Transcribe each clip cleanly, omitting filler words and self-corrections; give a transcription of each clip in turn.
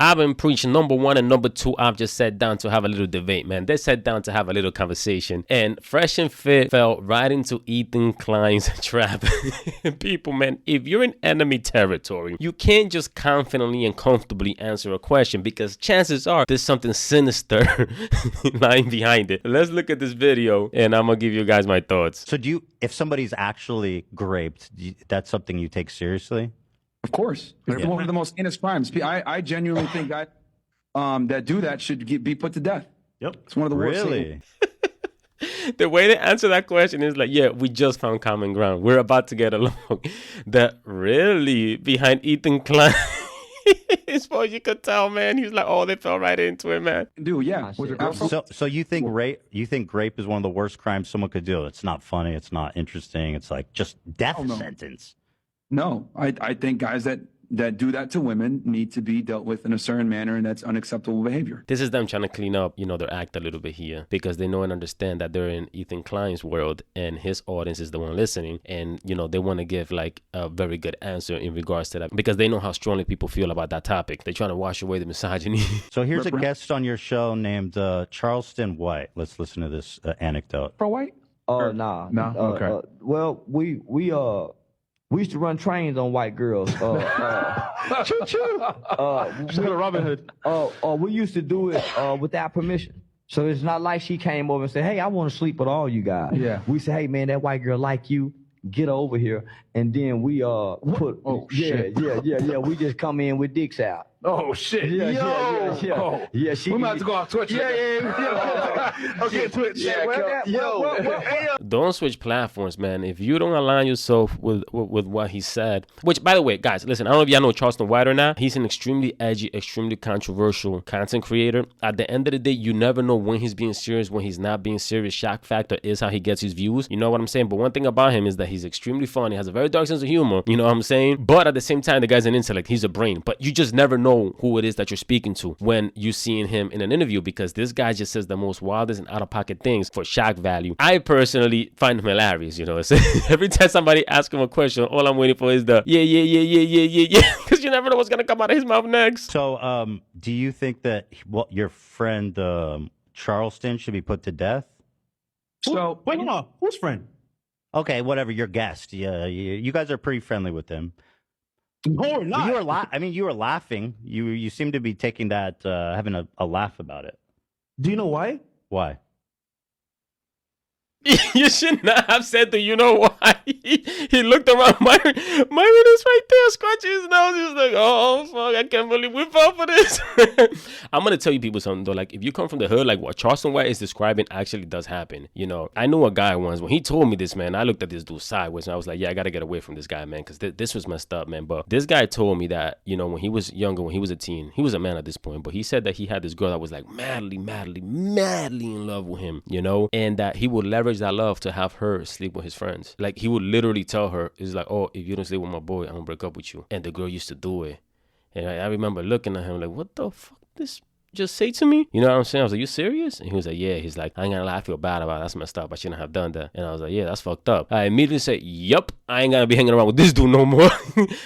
I've been preaching number one and number two. I've just sat down to have a little debate, man. They sat down to have a little conversation. And Fresh and Fit fell right into Ethank Klein's trap. People, man, if you're in enemy territory, you can't just confidently and comfortably answer a question because chances are there's something sinister lying behind it. Let's look at this video and I'm going to give you guys my thoughts. So if somebody's actually graped, that's something you take seriously? Of course. It's one of the most heinous crimes. I genuinely think that do that should be put to death. Yep. It's one of the worst. Really? The way they answer that question is like, yeah, we just found common ground. We're about to get along. That really behind Ethank Klein. As far as you could tell, man, he's like, oh, they fell right into it, man. Dude, yeah. So you think rape is one of the worst crimes someone could do? It's not funny. It's not interesting. It's like just death sentence. No, I think guys that do that to women need to be dealt with in a certain manner, and that's unacceptable behavior. This is them trying to clean up, their act a little bit here because they know and understand that they're in Ethank Klein's world and his audience is the one listening. And, they want to give like a very good answer in regards to that because they know how strongly people feel about that topic. They're trying to wash away the misogyny. So here's a guest on your show named Charleston White. let's listen to this anecdote. For White? Nah. No? Okay. Well, we used to run trains on white girls. Choo choo. She's got a Robin Hood. We used to do it without permission. So it's not like she came over and said, "Hey, I want to sleep with all you guys." Yeah. We said, "Hey, man, that white girl like you. Get over here." And then we put. Shit. Yeah. We just come in with dicks out. Oh shit! Yeah. Oh. Yeah. We about to go off Twitch. Yeah. Okay, Twitch. Don't switch platforms, man. If you don't align yourself with what he said, which, by the way, guys, listen, I don't know if y'all know Charleston White or not. He's an extremely edgy, extremely controversial content creator. At the end of the day, you never know when he's being serious, when he's not being serious. Shock factor is how he gets his views. You know what I'm saying? But one thing about him is that he's extremely funny, has a very dark sense of humor. You know what I'm saying? But at the same time, the guy's an intellect. He's a brain. But you just never know who it is that you're speaking to when you seeing him in an interview because this guy just says the most wildest and out-of-pocket things for shock value. I personally find him hilarious, Every time somebody asks him a question, all I'm waiting for is the yeah, because you never know what's going to come out of his mouth next. So do you think that your friend Charleston should be put to death? So wait, hold on. Whose friend? Okay, whatever, your guest. Yeah, you guys are pretty friendly with him. No, we're not. You were laughing. You seem to be taking that, having a laugh about it. Do you know why? Why? You should not have said that. You know why? He looked around. Myron is right there, scratching his nose. He's like, oh, fuck, I can't believe we fell for this. I'm going to tell you people something, though. Like, if you come from the hood, like what Charleston White is describing actually does happen. I knew a guy once. When he told me this, man, I looked at this dude sideways, and I was like, yeah, I got to get away from this guy, man, because this was messed up, man. But this guy told me that, when he was younger, when he was a teen, he was a man at this point, but he said that he had this girl that was, like, madly in love with him, and that he would leverage that love to have her sleep with his friends. Like, he would literally tell her, it's like, oh, if you don't sleep with my boy, I'm gonna break up with you. And the girl used to do it. And I remember looking at him like, what the fuck this just say to me? You know what I'm saying? I was like, you serious? And he was like, yeah. He's like, I ain't gonna lie, I feel bad about it. That's messed up. I shouldn't have done that. And I was like, yeah, that's fucked up. I immediately said, yup, I ain't gonna be hanging around with this dude no more.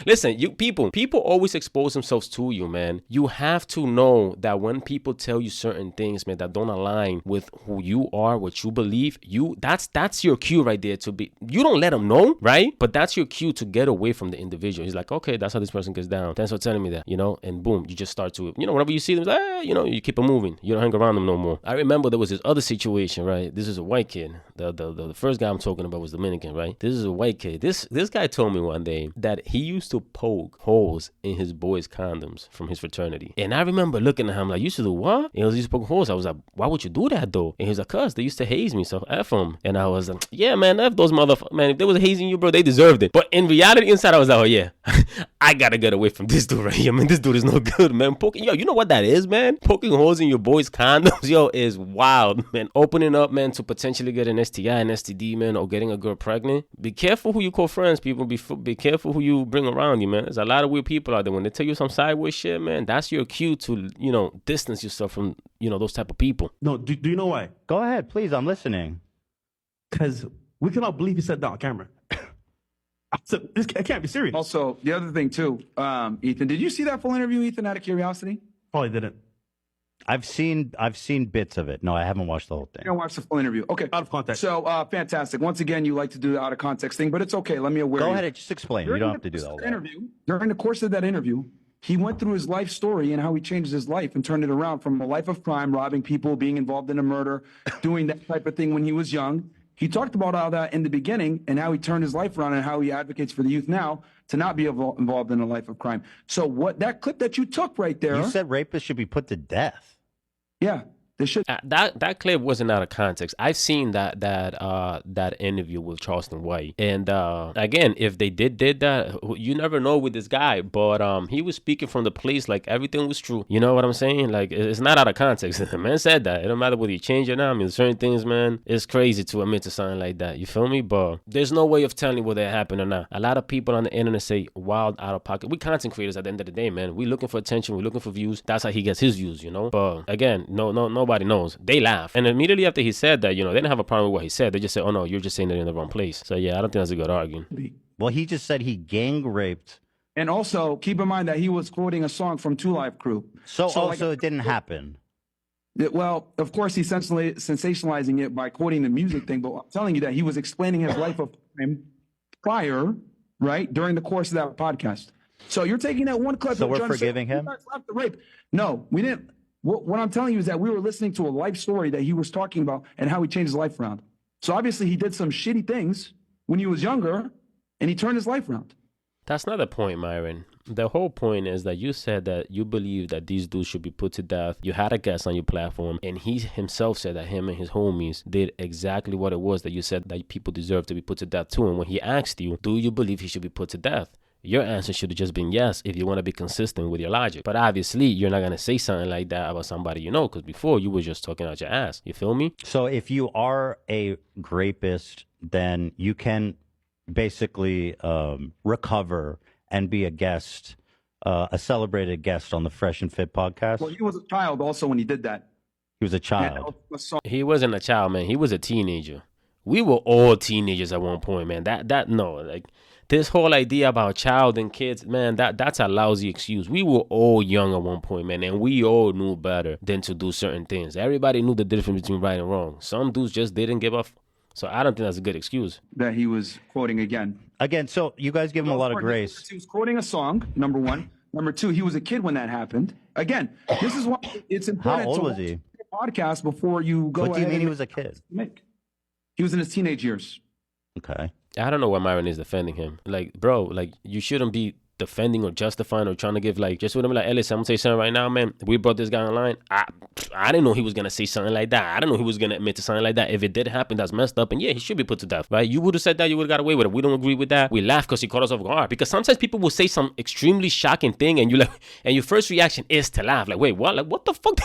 Listen, people always expose themselves to you, man. You have to know that when people tell you certain things, man, that don't align with who you are, what you believe, that's your cue right there to be. You don't let them know, right? But that's your cue to get away from the individual. He's like, okay, that's how this person gets down. Thanks for telling me that, and boom, you just start to, whenever you see them, you keep it moving. You don't hang around them no more. I remember there was this other situation, right? This is a white kid. The first guy I'm talking about was Dominican, right? This is a white kid. This guy told me one day that he used to poke holes in his boys' condoms from his fraternity. And I remember looking at him like, you used to do what? And he was used to poke holes. I was like, why would you do that though? And he was like, cuz they used to haze me, so F them. And I was like, yeah, man, F those motherfuckers. Man, if they was hazing you, bro, they deserved it. But in reality, inside, I was like, oh yeah, I gotta get away from this dude right here, man. This dude is no good, man. Poking, you know what that is, man? Poking holes in your boys' condoms, is wild, man. Opening up, man, to potentially get an STI, an STD, man, or getting a girl pregnant. Be careful who you call friends, people. Be careful who you bring around you, man. There's a lot of weird people out there. When they tell you some sideways shit, man, that's your cue to, distance yourself from, those type of people. No, do you know why? Go ahead, please. I'm listening. Because we cannot believe he said that on camera. This can't be serious. Also, the other thing too, Ethan, did you see that full interview, Ethan, out of curiosity? Probably didn't. I've seen bits of it. No, I haven't watched the whole thing. I watched the full interview. Okay. Out of context. So, fantastic. Once again, you like to do the out of context thing, but it's okay. Let me aware Go you. ahead and just explain. You don't have to do all that. During the course of that interview, he went through his life story and how he changed his life and turned it around from a life of crime, robbing people, being involved in a murder, doing that type of thing when he was young. He talked about all that in the beginning and how he turned his life around and how he advocates for the youth now to not be involved in a life of crime. So what that clip that you took right there. You said rapists should be put to death. Yeah. They should. That clip wasn't out of context. I've seen that interview with Charleston White, and again, if they did that, you never know with this guy. But he was speaking from the place like everything was true. You know what I'm saying? Like it's not out of context. The man said that. It don't matter whether you change it or not. I mean, certain things, man, it's crazy to admit to something like that. You feel me? But there's no way of telling whether it happened or not. A lot of people on the internet say wild, out of pocket. We content creators at the end of the day, man. We looking for attention. We looking for views. That's how he gets his views, you know. But again, nobody knows. They laugh. And immediately after he said that, you know, they didn't have a problem with what he said. They just said, oh no, you're just saying that in the wrong place. So yeah, I don't think that's a good argument. Well, he just said he gang raped. And also keep in mind that he was quoting a song from Two Live Crew. So it didn't happen. Well, of course, he's sensationalizing it by quoting the music thing, but I'm telling you that he was explaining his life of crime prior, right, during the course of that podcast. So you're taking that one clip. So we're forgiving him? The rape. No, we didn't. What I'm telling you is that we were listening to a life story that he was talking about and how he changed his life around. So obviously he did some shitty things when he was younger and he turned his life around. That's not the point, Myron. The whole point is that you said that you believe that these dudes should be put to death. You had a guest on your platform, and he himself said that him and his homies did exactly what it was that you said that people deserve to be put to death too. And when he asked you, do you believe he should be put to death? Your answer should have just been yes if you want to be consistent with your logic. But obviously, you're not going to say something like that about somebody you know, because before you were just talking out your ass. You feel me? So if you are a grapist, then you can basically recover and be a guest, a celebrated guest on the Fresh and Fit podcast. Well, he was a child also when he did that. He was a child. He wasn't a child, man. He was a teenager. We were all teenagers at one point, man. This whole idea about child and kids, man, that's a lousy excuse. We were all young at one point, man, and we all knew better than to do certain things. Everybody knew the difference between right and wrong. Some dudes just didn't give up. So I don't think that's a good excuse. That he was quoting again. So you guys give him a lot of grace. He was quoting a song, number one. Number two, he was a kid when that happened. Again, this is why it's important. How old was he? Podcast before you go. What do you mean he was a kid? He was in his teenage years. Okay. I don't know why Myron is defending him. Like, bro, like, you shouldn't be defending or justifying or trying to give, like, just with him, like, hey, listen, I'm going to say something right now, man. We brought this guy online. I didn't know he was going to say something like that. I didn't know he was going to admit to something like that. If it did happen, that's messed up. And yeah, he should be put to death, right? You would have said that, you would have got away with it. We don't agree with that. We laugh because he caught us off guard. Because sometimes people will say some extremely shocking thing and you like, and your first reaction is to laugh. Like, wait, what? Like, what the fuck?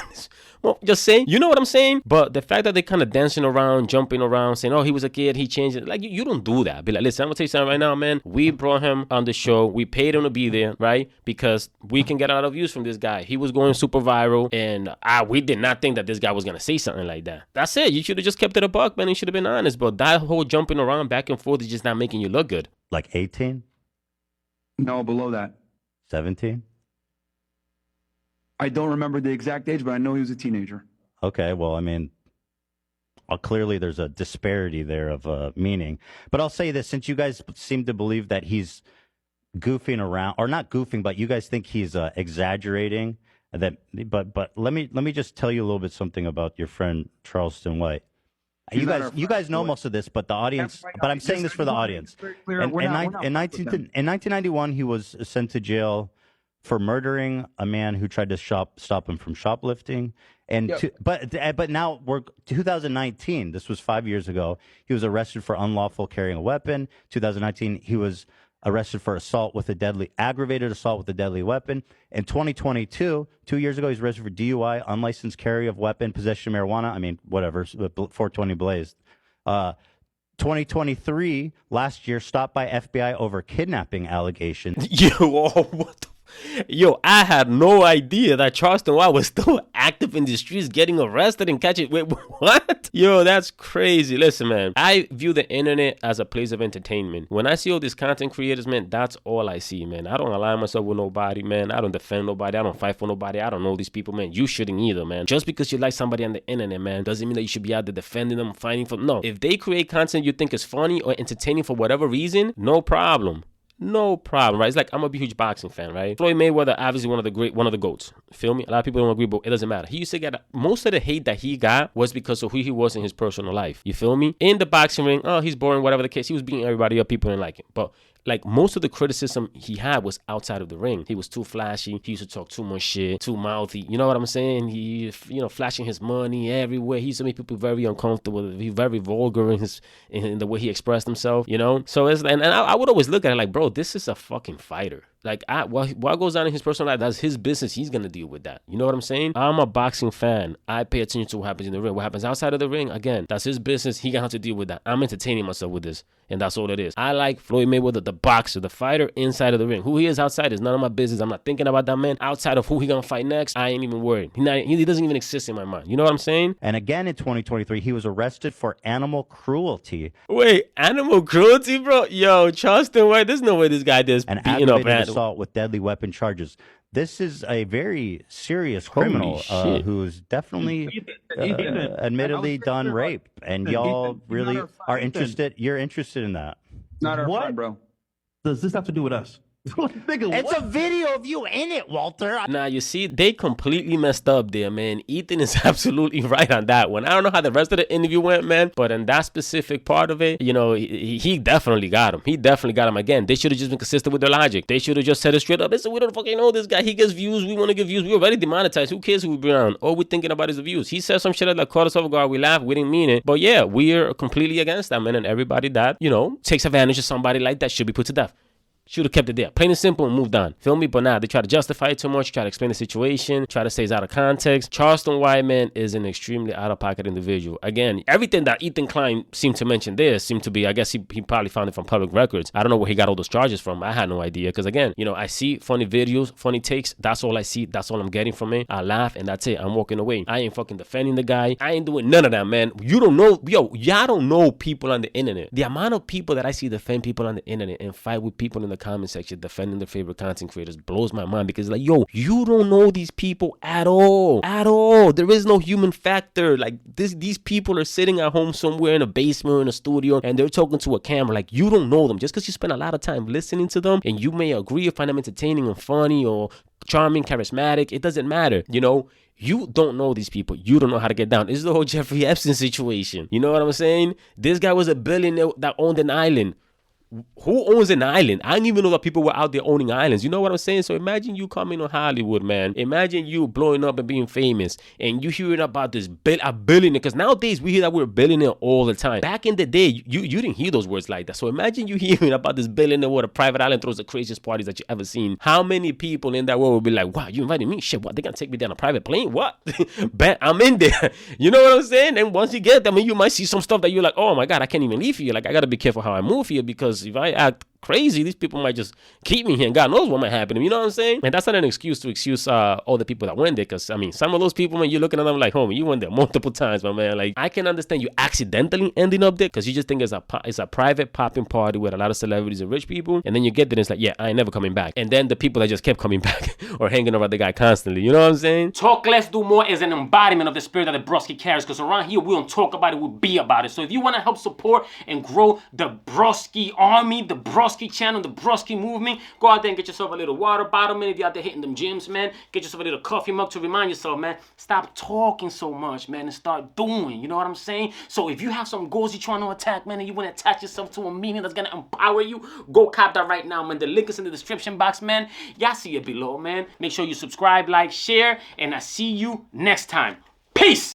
Well, just saying, you know what I'm saying? But the fact that they're kind of dancing around, jumping around, saying, oh, he was a kid, he changed it. Like, you don't do that. Be like, listen, I'm going to tell you something right now, man. We brought him on the show. We paid him to be there, right? Because we can get a lot of views from this guy. He was going super viral, and we did not think that this guy was going to say something like that. That's it. You should have just kept it a buck, man. You should have been honest. But that whole jumping around back and forth is just not making you look good. Like 18? No, below that. 17? I don't remember the exact age, but I know he was a teenager. Okay, well, I mean, clearly there's a disparity there of meaning. But I'll say this, since you guys seem to believe that he's goofing around, or not goofing, but you guys think he's exaggerating. But let me just tell you a little bit something about your friend Charleston White. You guys know most of this, but the audience. But I'm saying this for the audience. In 1991, he was sent to jail for murdering a man who tried to stop him from shoplifting. And but now we're 2019. This was 5 years ago. He was arrested for unlawful carrying a weapon. 2019, he was arrested for aggravated assault with a deadly weapon. In 2022, 2 years ago, he's arrested for DUI, unlicensed carry of weapon, possession of marijuana. I mean, whatever, 420 blazed. 2023, last year, stopped by FBI over kidnapping allegations. What the? Yo, I had no idea that Charleston White was still active in the streets, getting arrested and catching. Wait, what? Yo, that's crazy. Listen, man, I view the internet as a place of entertainment. When I see all these content creators, man, that's all I see, man. I don't align myself with nobody, man. I don't defend nobody. I don't fight for nobody. I don't know these people, man. You shouldn't either, man. Just because you like somebody on the internet, man, doesn't mean that you should be out there defending them, fighting for them. No. If they create content you think is funny or entertaining for whatever reason, no problem. No problem, right? It's like I'm a huge boxing fan, right? Floyd Mayweather, obviously one of the GOATs. Feel me? A lot of people don't agree, but it doesn't matter. He used to get most of the hate that he got was because of who he was in his personal life. You feel me? In the boxing ring, oh, he's boring, whatever the case. He was beating everybody up. People didn't like him. But like most of the criticism he had was outside of the ring. He was too flashy. He used to talk too much shit, too mouthy. You know what I'm saying? He, flashing his money everywhere. He used to make people very uncomfortable. He very vulgar in the way he expressed himself. So it's and I would always look at it like, bro, this is a fucking fighter. Like, what goes on in his personal life, that's his business. He's going to deal with that. You know what I'm saying? I'm a boxing fan. I pay attention to what happens in the ring. What happens outside of the ring, again, that's his business. He going to have to deal with that. I'm entertaining myself with this, and that's all it is. I like Floyd Mayweather, the boxer, the fighter inside of the ring. Who he is outside is none of my business. I'm not thinking about that man. Outside of who he going to fight next, I ain't even worried. He doesn't even exist in my mind. You know what I'm saying? And again in 2023, he was arrested for animal cruelty. Wait, animal cruelty, bro? Yo, Charleston White, there's no way this guy does An beating up aggravated assault with deadly weapon charges. This is a very serious criminal who's definitely admittedly done rape. And y'all really are interested. You're interested in that. Not our friend, bro. Does this have to do with us? It's a video of you in it, Walter. Nah, you see, they completely messed up there, man. Ethan is absolutely right on that one. I don't know how the rest of the interview went, man, but in that specific part of it, he definitely got him. He definitely got him. Again, they should have just been consistent with their logic. They should have just said it straight up. Listen, we don't fucking know this guy. He gets views. We want to get views. We already demonetized. Who cares who we bring on? All we're thinking about is the views. He said some shit that caught us off guard. We laughed. We didn't mean it. But yeah, we're completely against that, man. And everybody that, takes advantage of somebody like that should be put to death. Should have kept it there. Plain and simple and moved on. Feel me? But nah, they try to justify it too much, try to explain the situation, try to say it's out of context. Charleston White, man, is an extremely out-of-pocket individual. Again, everything that Ethank Klein seemed to mention there seemed to be, I guess he probably found it from public records. I don't know where he got all those charges from. I had no idea. Because again, I see funny videos, funny takes. That's all I see. That's all I'm getting from it. I laugh and that's it. I'm walking away. I ain't fucking defending the guy. I ain't doing none of that, man. You don't know. Yo, y'all don't know people on the internet. The amount of people that I see defend people on the internet and fight with people in the comment section defending their favorite content creators blows my mind, because like, yo, you don't know these people at all. There is no human factor. Like these people are sitting at home somewhere in a basement or in a studio and they're talking to a camera. Like, you don't know them. Just because you spend a lot of time listening to them and you may agree or find them entertaining and funny or charming, charismatic, it doesn't matter. You don't know these people. You don't know how to get down. This is the whole Jeffrey Epstein situation. You know what I'm saying? This guy was a billionaire that owned an island. Who owns an island? I didn't even know that people were out there owning islands. You know what I'm saying? So imagine you coming to Hollywood, man. Imagine you blowing up and being famous and you hearing about this a billionaire. Because nowadays we hear that we're a billionaire all the time. Back in the day, you didn't hear those words like that. So imagine you hearing about this billionaire with a private island throws the craziest parties that you ever seen. How many people in that world will be like, wow, you invited me? Shit, what? They're going to take me down a private plane? What? Bet I'm in there. You know what I'm saying? And once you get there, you might see some stuff that you're like, oh my God, I can't even leave here. Like, I got to be careful how I move here, because if I act crazy, these people might just keep me here and God knows what might happen to me. You know what I'm saying? And that's not an excuse to excuse all the people that went there, because some of those people, when you're looking at them like, homie, you went there multiple times, my man. Like, I can understand you accidentally ending up there because you just think it's a private popping party with a lot of celebrities and rich people, and then you get there and it's like, yeah, I ain't never coming back. And then the people that just kept coming back or hanging around the guy constantly, you know what I'm saying? Talk less, do more is an embodiment of the spirit that the Broskee carries, because around here we don't talk about it, we be about it. So if you want to help support and grow the Broskee army, the Broskee channel, the Broskee movement, go out there and get yourself a little water bottle, man. If you're out there hitting them gyms, man, get yourself a little coffee mug to remind yourself, man, stop talking so much, man, and start doing. You know what I'm saying? So if you have some goals you're trying to attack, man, and you want to attach yourself to a meeting that's going to empower you, go cop that right now, man. The link is in the description box, man. Y'all see it below, man. Make sure you subscribe, like, share, and I see you next time. Peace!